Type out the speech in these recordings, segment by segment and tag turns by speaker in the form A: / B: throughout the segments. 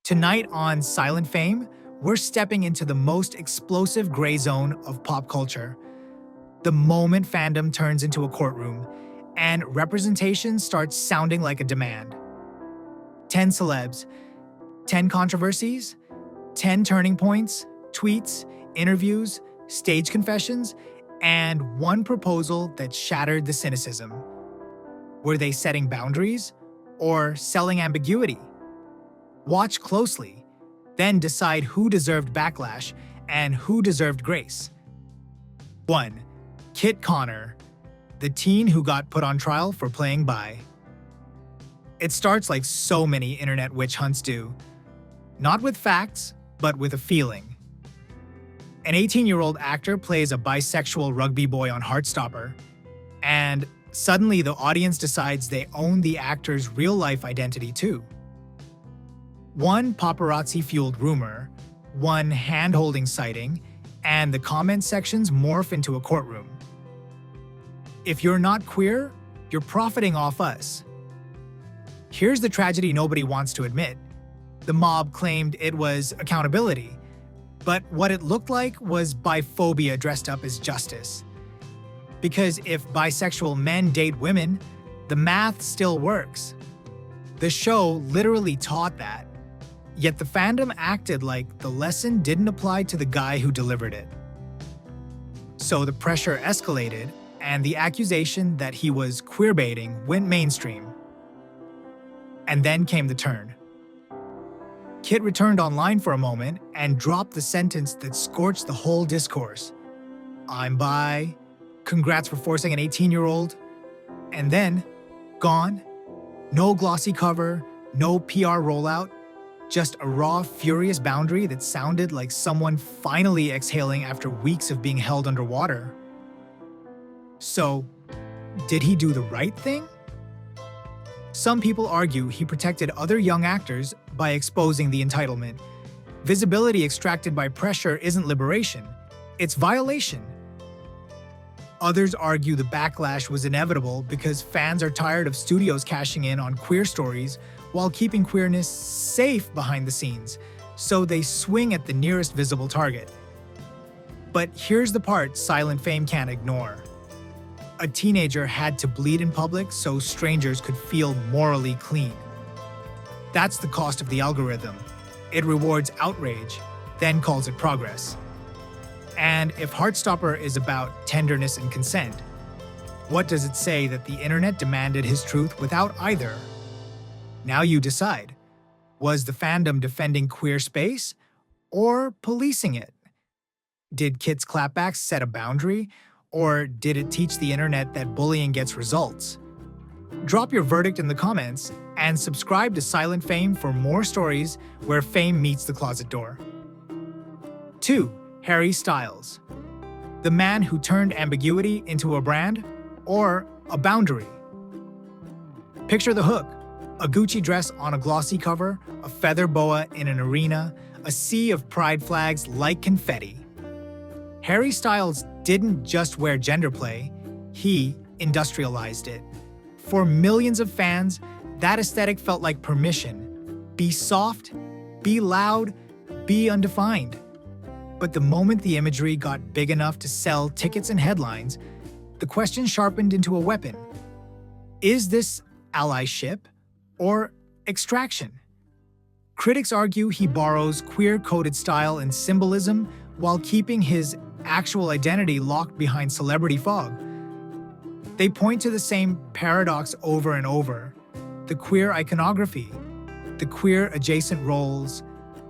A: Tonight on Silent Fame, we're stepping into the most explosive gray zone of pop culture. The moment fandom turns into a courtroom and representation starts sounding like a demand. 10 celebs, 10 controversies, 10 turning points, tweets, interviews, stage confessions, and one proposal that shattered the cynicism. Were they setting boundaries or selling ambiguity? Watch closely, then decide who deserved backlash and who deserved grace. 1. Kit Connor, the teen who got put on trial for playing bi. It starts like so many internet witch hunts do. Not with facts, but with a feeling. An 18-year-old actor plays a bisexual rugby boy on Heartstopper, and suddenly the audience decides they own the actor's real-life identity too. One paparazzi-fueled rumor, one hand-holding sighting, and the comment sections morph into a courtroom. If you're not queer, you're profiting off us. Here's the tragedy nobody wants to admit. The mob claimed it was accountability, but what it looked like was biphobia dressed up as justice. Because if bisexual men date women, the math still works. The show literally taught that, yet the fandom acted like the lesson didn't apply to the guy who delivered it. So the pressure escalated, and the accusation that he was queerbaiting went mainstream. And then came the turn. Kit returned online for a moment and dropped the sentence that scorched the whole discourse. "I'm bi. Congrats for forcing an 18-year-old. And then, gone. No glossy cover, no PR rollout, just a raw, furious boundary that sounded like someone finally exhaling after weeks of being held underwater. So, did he do the right thing? Some people argue he protected other young actors by exposing the entitlement. Visibility extracted by pressure isn't liberation, it's violation. Others argue the backlash was inevitable because fans are tired of studios cashing in on queer stories while keeping queerness safe behind the scenes, so they swing at the nearest visible target. But here's the part Silent Fame can't ignore. A teenager had to bleed in public so strangers could feel morally clean. That's the cost of the algorithm. It rewards outrage, then calls it progress. And if Heartstopper is about tenderness and consent, what does it say that the internet demanded his truth without either? Now you decide. Was the fandom defending queer space or policing it? Did Kit's clapbacks set a boundary, or did it teach the internet that bullying gets results? Drop your verdict in the comments and subscribe to Silent Fame for more stories where fame meets the closet door. 2. Harry Styles. The man who turned ambiguity into a brand or a boundary. Picture the hook. A Gucci dress on a glossy cover, a feather boa in an arena, a sea of pride flags like confetti. Harry Styles didn't just wear gender play, he industrialized it. For millions of fans, that aesthetic felt like permission. Be soft, be loud, be undefined. But the moment the imagery got big enough to sell tickets and headlines, the question sharpened into a weapon. Is this allyship or extraction? Critics argue he borrows queer-coded style and symbolism while keeping his actual identity locked behind celebrity fog. They point to the same paradox over and over: the queer iconography, the queer adjacent roles,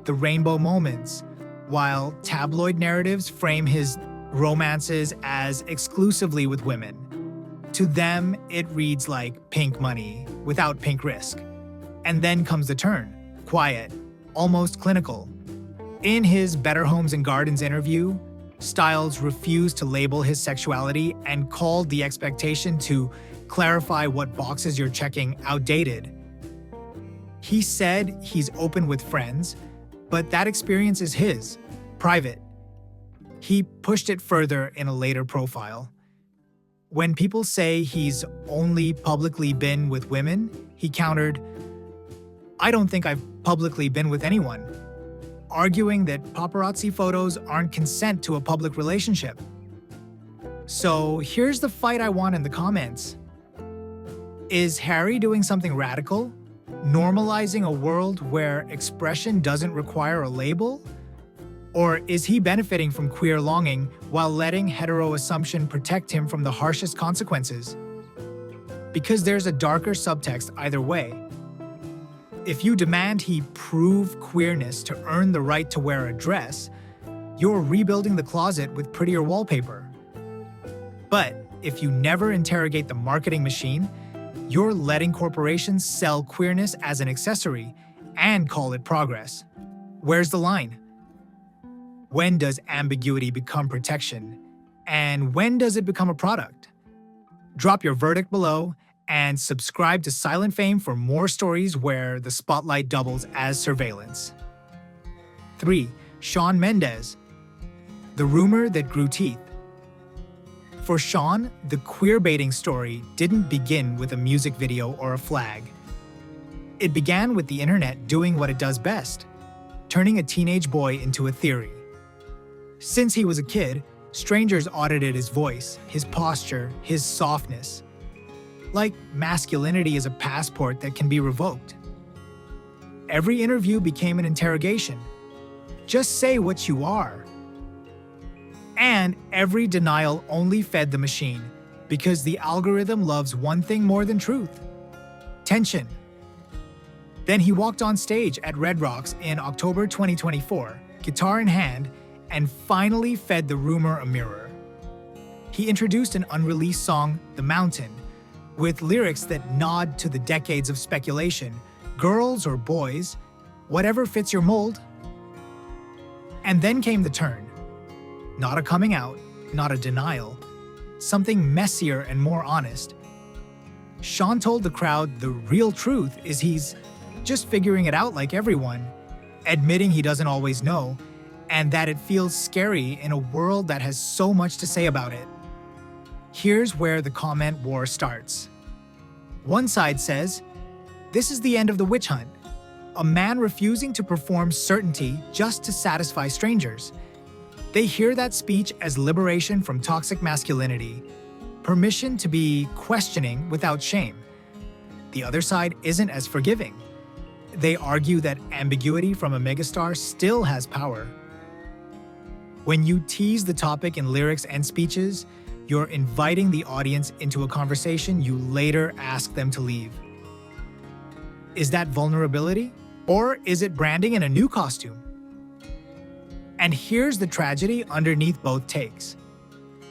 A: the rainbow moments, while tabloid narratives frame his romances as exclusively with women. To them, it reads like Pink Money without pink risk. And then comes the turn, quiet, almost clinical. In his Better Homes and Gardens interview, Styles refused to label his sexuality and called the expectation to clarify what boxes you're checking outdated. He said he's open with friends, but that experience is his, private. He pushed it further in a later profile. When people say he's only publicly been with women, he countered, I don't think I've publicly been with anyone, arguing that paparazzi photos aren't consent to a public relationship. So here's the fight I want in the comments. Is Harry doing something radical? Normalizing a world where expression doesn't require a label? Or is he benefiting from queer longing while letting hetero assumption protect him from the harshest consequences? Because there's a darker subtext either way. If you demand he prove queerness to earn the right to wear a dress, you're rebuilding the closet with prettier wallpaper. But if you never interrogate the marketing machine, you're letting corporations sell queerness as an accessory and call it progress. Where's the line? When does ambiguity become protection? And when does it become a product? Drop your verdict below and subscribe to Silent Fame for more stories where the spotlight doubles as surveillance. 3. Shawn Mendes, the rumor that grew teeth. For Shawn, the queerbaiting story didn't begin with a music video or a flag. It began with the internet doing what it does best, turning a teenage boy into a theory. Since he was a kid, strangers audited his voice, his posture, his softness. Like masculinity is a passport that can be revoked. Every interview became an interrogation. Just say what you are. And every denial only fed the machine, because the algorithm loves one thing more than truth: tension. Then he walked on stage at Red Rocks in October 2024, guitar in hand, and finally fed the rumor a mirror. He introduced an unreleased song, The Mountain, with lyrics that nod to the decades of speculation, girls or boys, whatever fits your mold. And then came the turn. Not a coming out, not a denial, something messier and more honest. Shawn told the crowd the real truth is he's just figuring it out like everyone, admitting he doesn't always know, and that it feels scary in a world that has so much to say about it. Here's where the comment war starts. One side says, "This is the end of the witch hunt. A man refusing to perform certainty just to satisfy strangers." They hear that speech as liberation from toxic masculinity, permission to be questioning without shame. The other side isn't as forgiving. They argue that ambiguity from a megastar still has power. When you tease the topic in lyrics and speeches, you're inviting the audience into a conversation you later ask them to leave. Is that vulnerability? Or is it branding in a new costume? And here's the tragedy underneath both takes.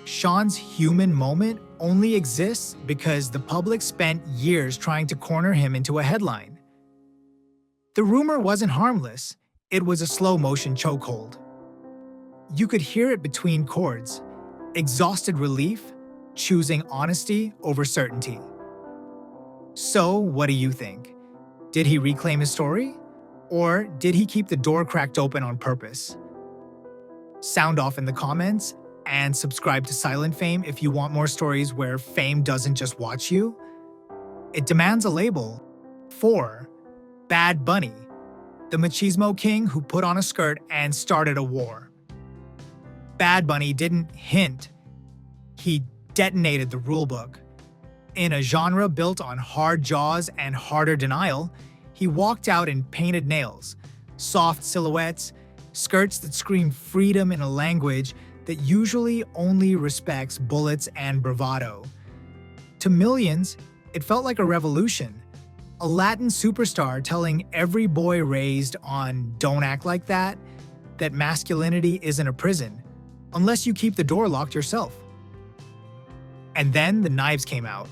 A: Shawn's human moment only exists because the public spent years trying to corner him into a headline. The rumor wasn't harmless, it was a slow-motion chokehold. You could hear it between chords. Exhausted relief, choosing honesty over certainty. So, what do you think? Did he reclaim his story? Or did he keep the door cracked open on purpose? Sound off in the comments and subscribe to Silent Fame if you want more stories where fame doesn't just watch you. It demands a label. 4. Bad Bunny, the machismo king who put on a skirt and started a war. Bad Bunny didn't hint, he detonated the rulebook. In a genre built on hard jaws and harder denial, he walked out in painted nails, soft silhouettes, skirts that scream freedom in a language that usually only respects bullets and bravado. To millions, it felt like a revolution, a Latin superstar telling every boy raised on "don't act like that" that masculinity isn't a prison, unless you keep the door locked yourself. And then the knives came out.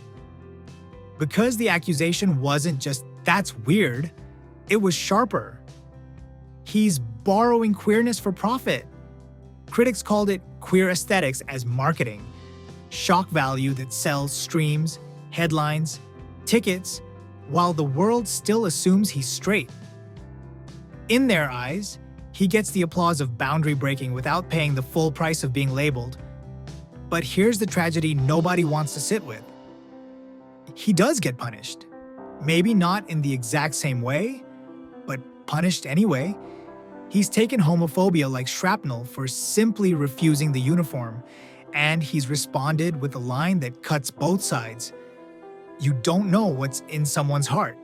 A: Because the accusation wasn't just "that's weird," it was sharper. He's borrowing queerness for profit. Critics called it queer aesthetics as marketing, shock value that sells streams, headlines, tickets, while the world still assumes he's straight. In their eyes, he gets the applause of boundary breaking without paying the full price of being labeled. But here's the tragedy nobody wants to sit with. He does get punished. Maybe not in the exact same way, punished anyway. He's taken homophobia like shrapnel for simply refusing the uniform, and he's responded with a line that cuts both sides. You don't know what's in someone's heart.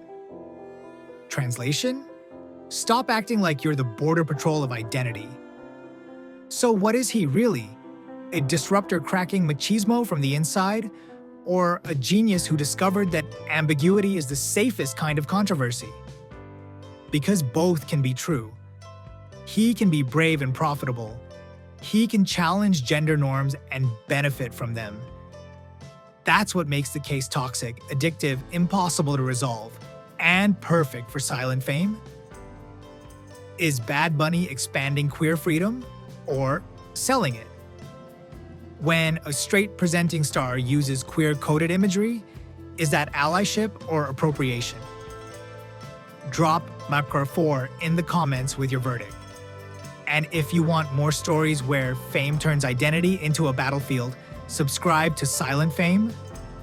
A: Translation? Stop acting like you're the border patrol of identity. So what is he really? A disruptor cracking machismo from the inside? Or a genius who discovered that ambiguity is the safest kind of controversy? Because both can be true. He can be brave and profitable. He can challenge gender norms and benefit from them. That's what makes the case toxic, addictive, impossible to resolve, and perfect for silent fame. Is Bad Bunny expanding queer freedom or selling it? When a straight presenting star uses queer-coded imagery, is that allyship or appropriation? Drop Makar 4 in the comments with your verdict. And if you want more stories where fame turns identity into a battlefield, subscribe to Silent Fame.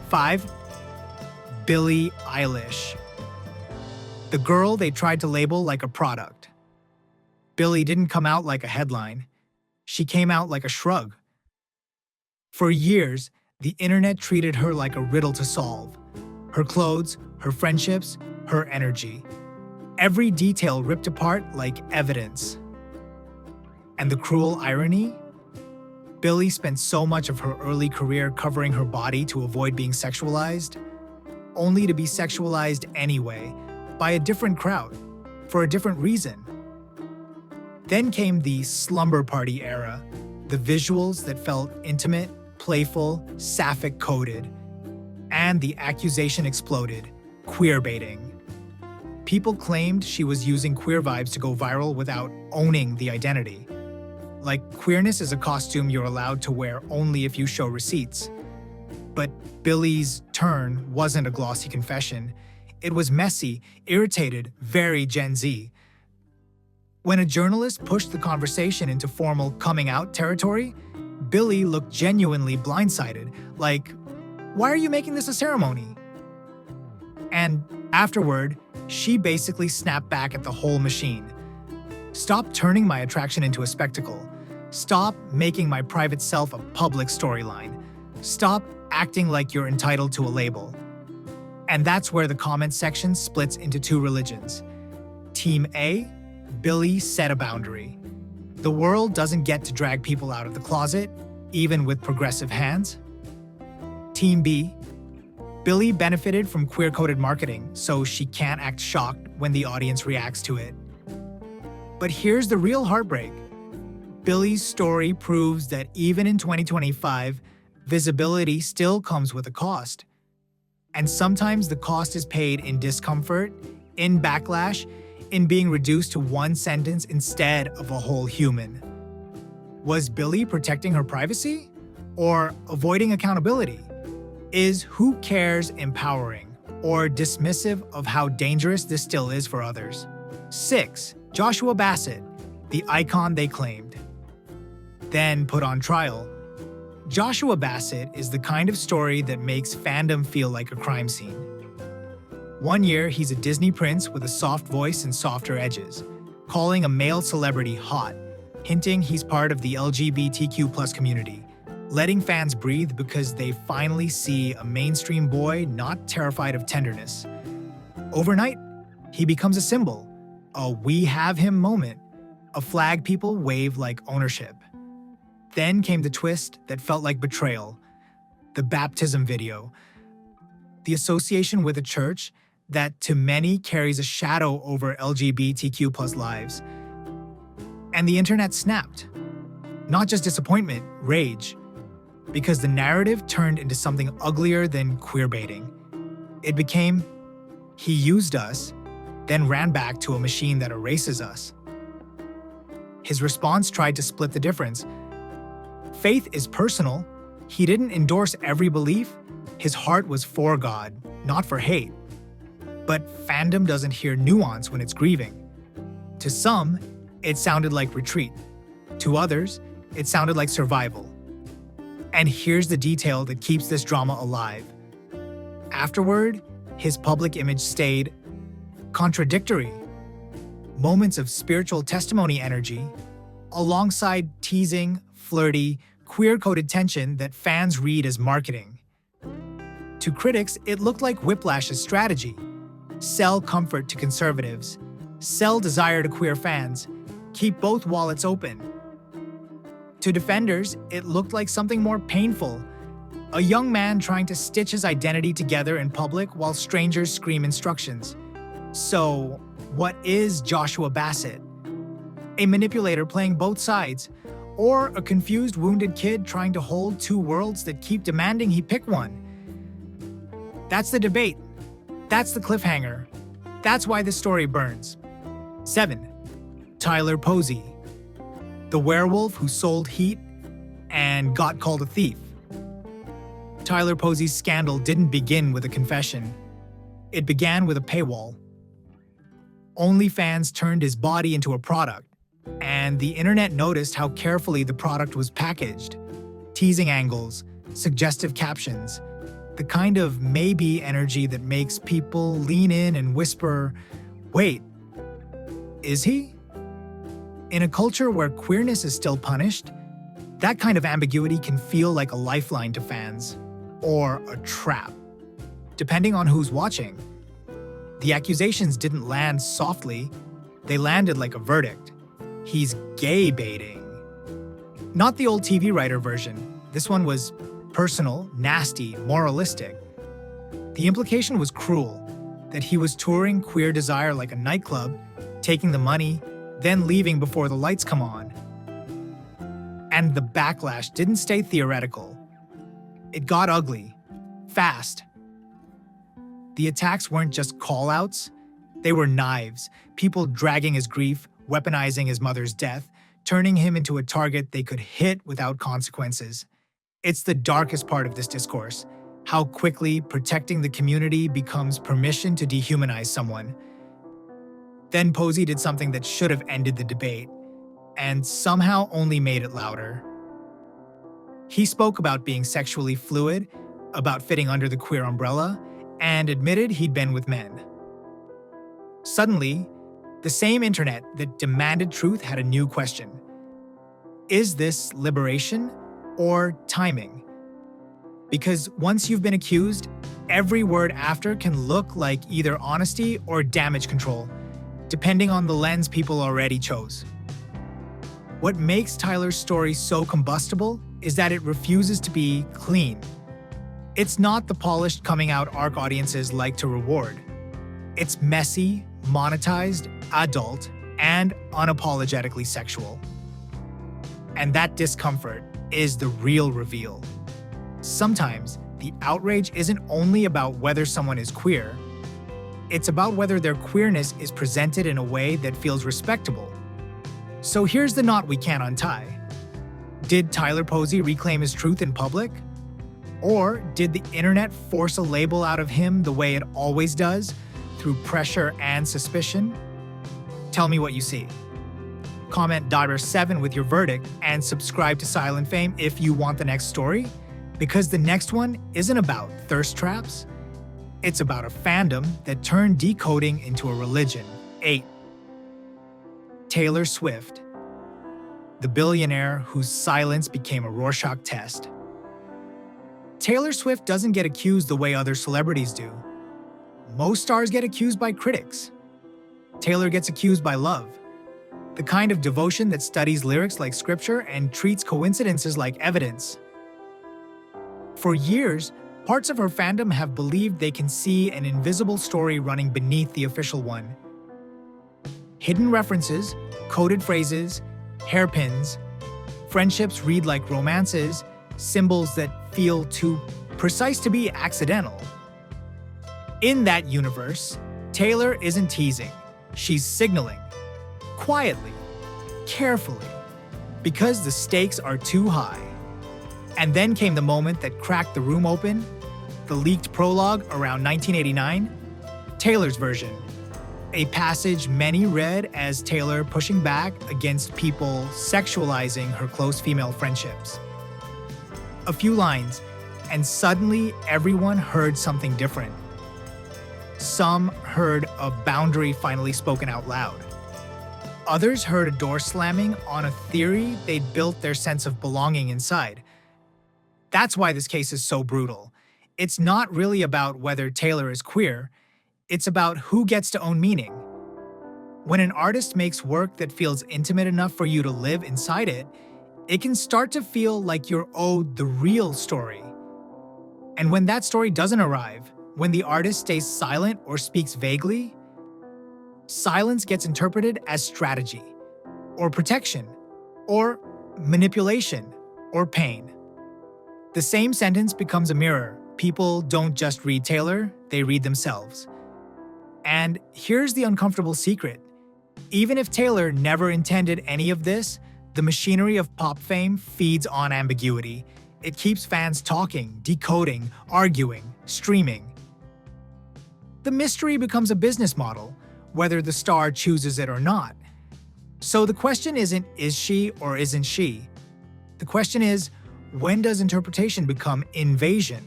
A: 5. Billie Eilish. The girl they tried to label like a product. Billie didn't come out like a headline. She came out like a shrug. For years, the internet treated her like a riddle to solve. Her clothes, her friendships, her energy. Every detail ripped apart like evidence. And the cruel irony? Billie spent so much of her early career covering her body to avoid being sexualized, only to be sexualized anyway, by a different crowd, for a different reason. Then came the slumber party era, the visuals that felt intimate, playful, sapphic-coded, and the accusation exploded, queerbaiting. People claimed she was using queer vibes to go viral without owning the identity. Like queerness is a costume you're allowed to wear only if you show receipts. But Billie's turn wasn't a glossy confession. It was messy, irritated, very Gen Z. When a journalist pushed the conversation into formal coming out territory, Billie looked genuinely blindsided, like, why are you making this a ceremony? And afterward, she basically snapped back at the whole machine. Stop turning my attraction into a spectacle. Stop making my private self a public storyline. Stop acting like you're entitled to a label. And that's where the comment section splits into two religions. Team A, Billie set a boundary. The world doesn't get to drag people out of the closet, even with progressive hands. Team B, Billie benefited from queer-coded marketing, so she can't act shocked when the audience reacts to it. But here's the real heartbreak. Billie's story proves that even in 2025, visibility still comes with a cost. And sometimes the cost is paid in discomfort, in backlash, in being reduced to one sentence instead of a whole human. Was Billie protecting her privacy? Or avoiding accountability? Is who cares empowering or dismissive of how dangerous this still is for others? 6. Joshua Bassett, the icon they claimed. Then put on trial. Joshua Bassett is the kind of story that makes fandom feel like a crime scene. One year, he's a Disney prince with a soft voice and softer edges, calling a male celebrity hot, hinting he's part of the LGBTQ+ community, letting fans breathe because they finally see a mainstream boy not terrified of tenderness. Overnight, he becomes a symbol, a "we have him" moment, a flag people wave like ownership. Then came the twist that felt like betrayal, the baptism video, the association with a church that to many carries a shadow over LGBTQ+ lives. And the internet snapped. Not just disappointment, rage, because the narrative turned into something uglier than queerbaiting. It became, he used us, then ran back to a machine that erases us. His response tried to split the difference. Faith is personal. He didn't endorse every belief. His heart was for God, not for hate. But fandom doesn't hear nuance when it's grieving. To some, it sounded like retreat. To others, it sounded like survival. And here's the detail that keeps this drama alive. Afterward, his public image stayed contradictory. moments of spiritual testimony energy, alongside teasing, flirty, queer-coded tension that fans read as marketing. To critics, it looked like Whiplash's strategy. Sell comfort to conservatives, sell desire to queer fans, keep both wallets open. To defenders, it looked like something more painful. A young man trying to stitch his identity together in public while strangers scream instructions. So, what is Joshua Bassett? A manipulator playing both sides, or a confused, wounded kid trying to hold two worlds that keep demanding he pick one? That's the debate. That's the cliffhanger. That's why this story burns. 7. Tyler Posey, the werewolf who sold heat and got called a thief. Tyler Posey's scandal didn't begin with a confession. It began with a paywall. OnlyFans turned his body into a product, and the internet noticed how carefully the product was packaged. Teasing angles, suggestive captions, the kind of maybe energy that makes people lean in and whisper, "Wait, is he?" In a culture where queerness is still punished, that kind of ambiguity can feel like a lifeline to fans, or a trap, depending on who's watching. The accusations didn't land softly, they landed like a verdict. He's gay baiting. Not the old TV writer version. This one was personal, nasty, moralistic. The implication was cruel, that he was touring queer desire like a nightclub, taking the money, then leaving before the lights come on. And the backlash didn't stay theoretical. It got ugly, fast. The attacks weren't just call-outs, they were knives, people dragging his grief, weaponizing his mother's death, turning him into a target they could hit without consequences. It's the darkest part of this discourse, how quickly protecting the community becomes permission to dehumanize someone. Then Posey did something that should have ended the debate, and somehow only made it louder. He spoke about being sexually fluid, about fitting under the queer umbrella, and admitted he'd been with men. Suddenly, the same internet that demanded truth had a new question. Is this liberation or timing? Because once you've been accused, every word after can look like either honesty or damage control, depending on the lens people already chose. What makes Tyler's story so combustible is that it refuses to be clean. It's not the polished coming out arc audiences like to reward. It's messy, monetized, adult, and unapologetically sexual. And that discomfort is the real reveal. Sometimes, the outrage isn't only about whether someone is queer, it's about whether their queerness is presented in a way that feels respectable. So here's the knot we can't untie. Did Tyler Posey reclaim his truth in public? Or did the internet force a label out of him the way it always does, through pressure and suspicion? Tell me what you see. Comment $7 with your verdict and subscribe to Silent Fame if you want the next story, because the next one isn't about thirst traps. It's about a fandom that turned decoding into a religion. 8. Taylor Swift, the billionaire whose silence became a Rorschach test. Taylor Swift doesn't get accused the way other celebrities do. Most stars get accused by critics. Taylor gets accused by love, the kind of devotion that studies lyrics like scripture and treats coincidences like evidence. For years, parts of her fandom have believed they can see an invisible story running beneath the official one. Hidden references, coded phrases, hairpins, friendships read like romances, symbols that feel too precise to be accidental. In that universe, Taylor isn't teasing, she's signaling. Quietly, carefully, because the stakes are too high. And then came the moment that cracked the room open, the leaked prologue around 1989, Taylor's version. A passage many read as Taylor pushing back against people sexualizing her close female friendships. A few lines, and suddenly everyone heard something different. Some heard a boundary finally spoken out loud. Others heard a door slamming on a theory they'd built their sense of belonging inside. That's why this case is so brutal. It's not really about whether Taylor is queer, it's about who gets to own meaning. When an artist makes work that feels intimate enough for you to live inside it, it can start to feel like you're owed the real story. And when that story doesn't arrive, when the artist stays silent or speaks vaguely, silence gets interpreted as strategy, or protection, or manipulation, or pain. The same sentence becomes a mirror. People don't just read Taylor, they read themselves. And here's the uncomfortable secret. Even if Taylor never intended any of this, the machinery of pop fame feeds on ambiguity. It keeps fans talking, decoding, arguing, streaming. The mystery becomes a business model, whether the star chooses it or not. So the question isn't, is she or isn't she? The question is, when does interpretation become invasion?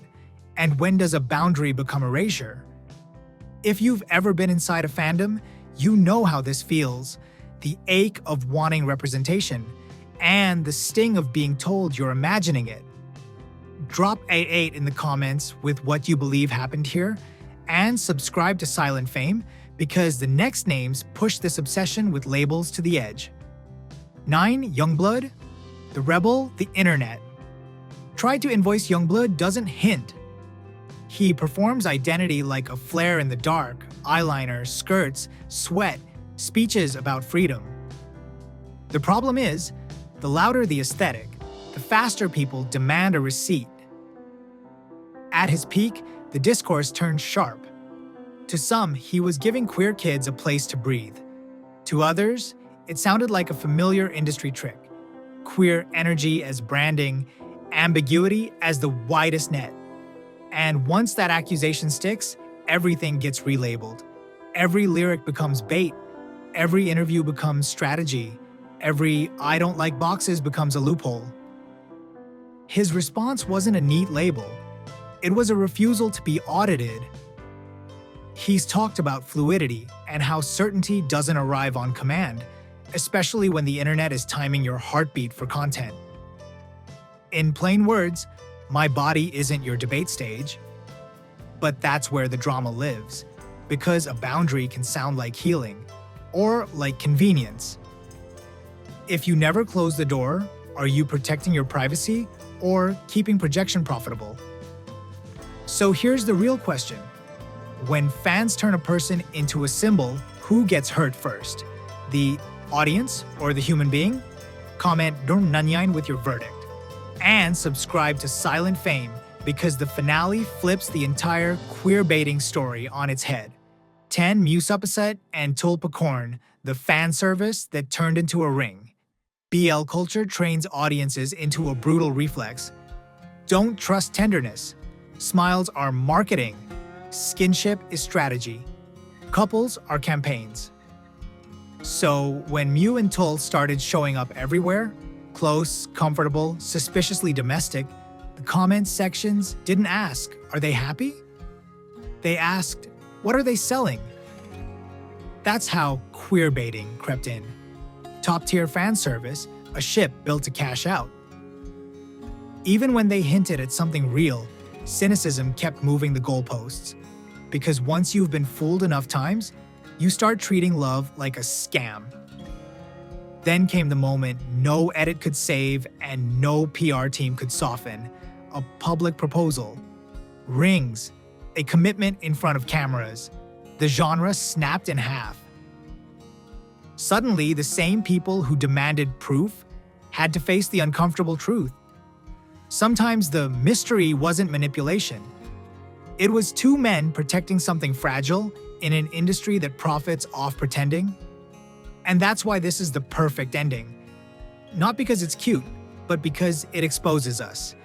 A: And when does a boundary become erasure? If you've ever been inside a fandom, you know how this feels. The ache of wanting representation, and the sting of being told you're imagining it. Drop 88 in the comments with what you believe happened here, and subscribe to Silent Fame because the next names push this obsession with labels to the edge. 9. Yungblud, the rebel, the internet. Try to invoice Yungblud doesn't hint. He performs identity like a flare in the dark, eyeliner, skirts, sweat, speeches about freedom. The problem is, the louder the aesthetic, the faster people demand a receipt. At his peak, the discourse turned sharp. To some, he was giving queer kids a place to breathe. To others, it sounded like a familiar industry trick. Queer energy as branding, ambiguity as the widest net. And once that accusation sticks, everything gets relabeled. Every lyric becomes bait. Every interview becomes strategy. Every "I don't like boxes" becomes a loophole. His response wasn't a neat label. It was a refusal to be audited. He's talked about fluidity and how certainty doesn't arrive on command, especially when the internet is timing your heartbeat for content. In plain words, my body isn't your debate stage. But that's where the drama lives, because a boundary can sound like healing, or like convenience. If you never close the door, are you protecting your privacy or keeping projection profitable? So here's the real question. When fans turn a person into a symbol, who gets hurt first? The audience or the human being? Comment "Durm Nanyain" with your verdict. And subscribe to Silent Fame because the finale flips the entire queerbaiting story on its head. 10. Suppasit and Pakorn, the fan service that turned into a ring. BL culture trains audiences into a brutal reflex. Don't trust tenderness. Smiles are marketing. Skinship is strategy. Couples are campaigns. So when Mew and Tul started showing up everywhere, close, comfortable, suspiciously domestic, the comment sections didn't ask, are they happy? They asked, what are they selling? That's how queerbaiting crept in. Top-tier fan service, a ship built to cash out. Even when they hinted at something real, cynicism kept moving the goalposts. Because once you've been fooled enough times, you start treating love like a scam. Then came the moment no edit could save and no PR team could soften. A public proposal. Rings. A commitment in front of cameras. The genre snapped in half. Suddenly, the same people who demanded proof had to face the uncomfortable truth. Sometimes the mystery wasn't manipulation. It was two men protecting something fragile in an industry that profits off pretending. And that's why this is the perfect ending. Not because it's cute, but because it exposes us.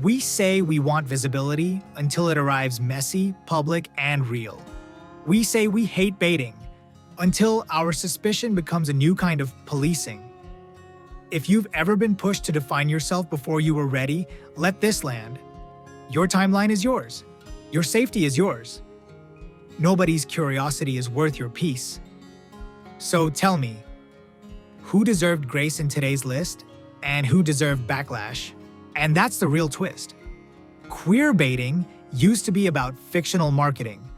A: We say we want visibility until it arrives messy, public, and real. We say we hate baiting until our suspicion becomes a new kind of policing. If you've ever been pushed to define yourself before you were ready, let this land. Your timeline is yours. Your safety is yours. Nobody's curiosity is worth your peace. So tell me, who deserved grace in today's list and who deserved backlash. And that's the real twist. Queerbaiting used to be about fictional marketing.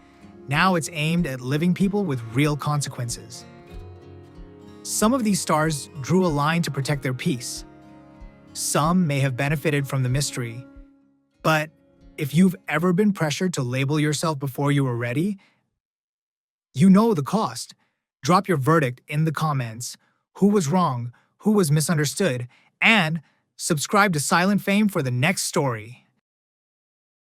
A: Now it's aimed at living people with real consequences. Some of these stars drew a line to protect their peace. Some may have benefited from the mystery. But if you've ever been pressured to label yourself before you were ready, you know the cost. Drop your verdict in the comments. Who was wrong? Who was misunderstood? And subscribe to Silent Fame for the next story.